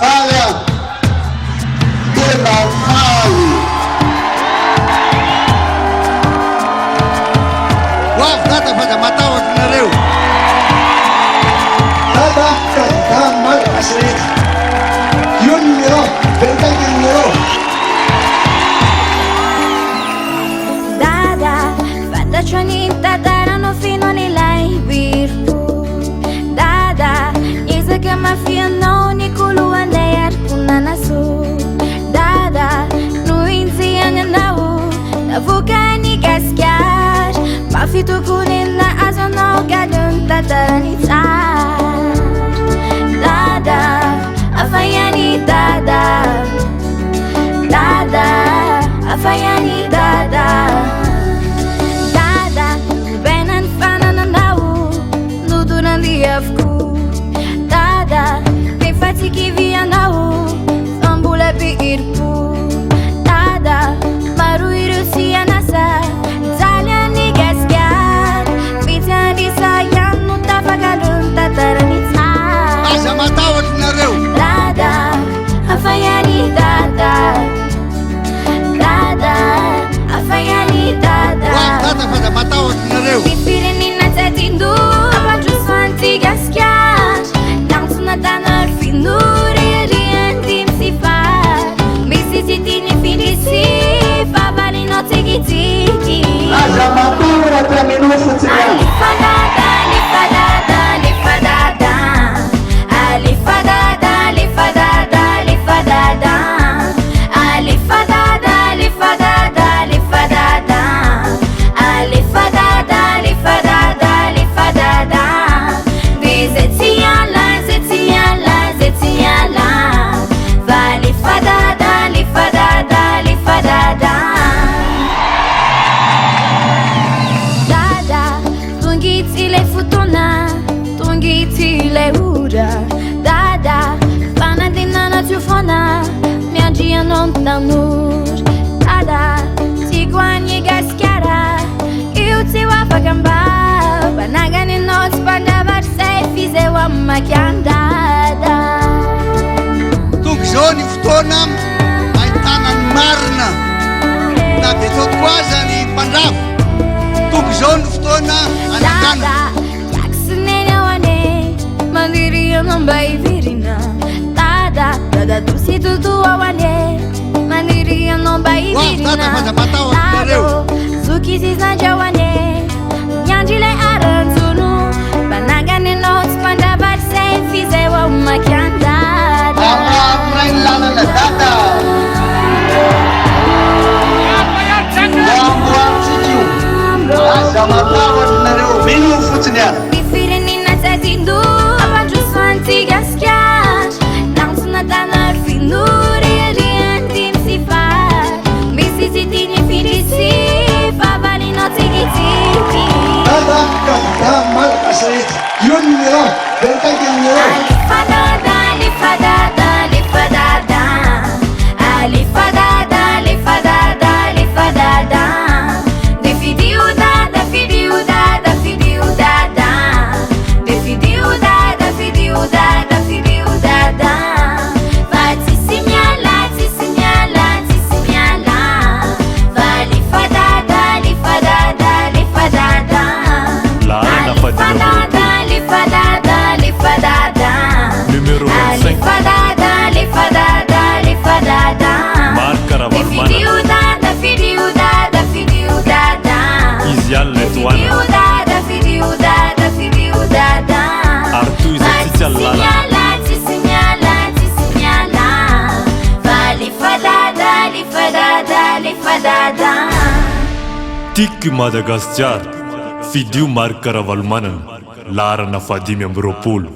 Haya tena mali Dada pada matawa tunareu dada kamal asri yun niro bentang niro Dada fantasioni dadarano fino nell'aibirtu Dada niza kama fiano ni kulu andayar punana su Dada nuinzi anganau navukani gaskar Mafitu kunina azono gadun tataranita Dada afayani dada Dada afayani dada Dada benan fananandau nudunan liafku Dada infatti chi vi andau fambula pirpu Dada maru irusi anasa Italiani gaskar Vitani sayang nutafagalun tataranita Asa matawa tunareu Dada afayani dada Dada afayani dada Dada pada matawa tunareu Pipirin natatindu Abaju santi gaskar Langsung natanar finuri Riantim sifar Misi sitini finisi Favali no tiki-tiki aja matura tra minuto Alifadada, alifadada, alifadada Alifadada, alifadada, alifadada Alifadada, alifadada, alifadada Alifadada, alifadada, alifadada Zetiala, zetiala, zetiala Valifadada, alifadada, alifadada Dada, tungiti le futona, tungiti le ura Dada, panadina na tufona, mia gia non tanur Dada, ti guagni gaskara, io ti wafagamba Banagani not spandava sei fize wa makiandada Tugzoni fotoana ahitana ny marina na de totoaza ny mpandrafo Tugzoni fotoana anagana Dada, yaksinene wane, mandiriya namba ivirina Dada, dada tusi tutua wane, mandiriya namba ivirina dada pada matawa tunareu zuki ziznaja wane, nyandile aranzunu Banagane not spanda barse, fize wa umakiandada amray lalana dada amboartsidio aza matawa nareo mino fotsiny a Pifirenina tatindu Abaju santi gaskar Langsung natanar finuri Riantim sifar Misi sitini finisi Favali no tiki-tiki dada kamal asri yun niro bentang niro Alifadada, alifadada, alifadada Alifadada, alifadada, alifadada Defidiuda, defidiuda, defidiudada Defidiuda, defidiuda, defidiudada Vai-te segnala, te segnala, te segnala Alifadada, alifadada, alifadada Lara Alifadada, alifadada, alifadada Numero 25 Alifadada, alifadada, alifadada Marca Ravalmana Defidiudada, fidiudada, fidiudada Izial Letuana Fidiudada, fidiudada, fidiudada Artu Izetiala Ti segnala, ti segnala Alifadada, alifadada, alifadada Tikky Madagaskar Fidio Marca Ravalmana Lara na 5 amby roapolo